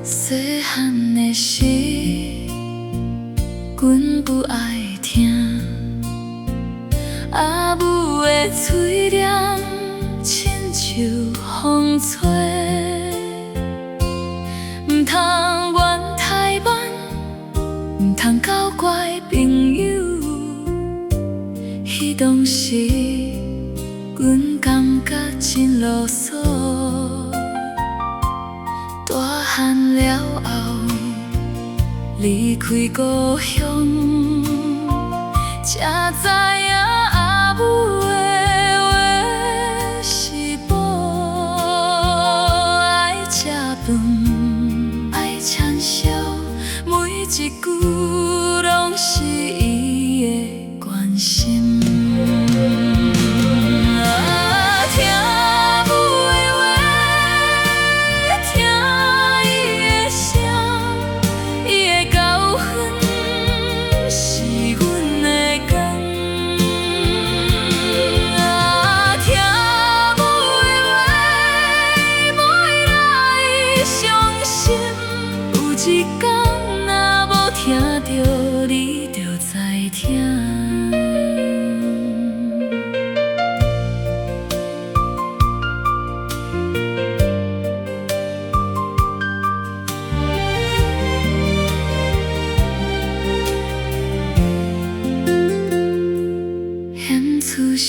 细汉的时，阮不爱听阿母的嘴念，亲像风吹。唔通怨太慢，唔通交怪朋友。迄当时，阮感觉真啰嗦。大汉了后，离开故乡，才知影阿母的话是宝。爱吃饭，爱牵手，每一句拢是伊的关心。一天若无听到，你就知疼。现厝是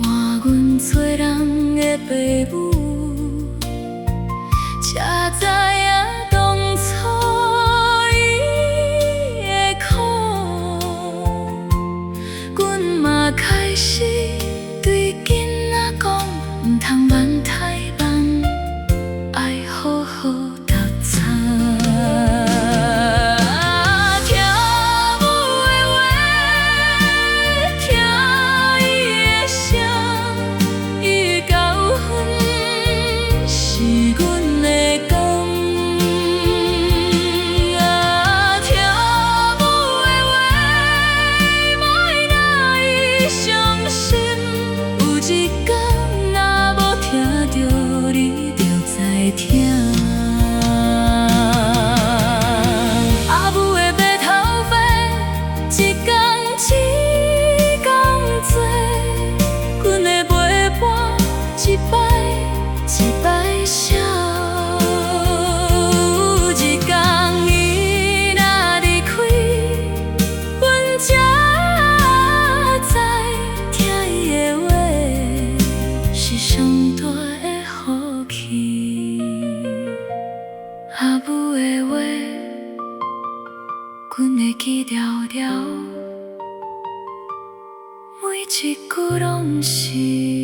换阮做人的爸母，才知影。开始对囡仔讲，唔通慢太慢，爱好好读册。听母的话，听伊的声，伊的教训是阮的工。阿母的白头发，一天一天做，阮的陪伴一摆一摆少。一天伊若离开，阮才知听伊的话是上大的福气。阿母的话，阮会记牢牢，每一句拢是。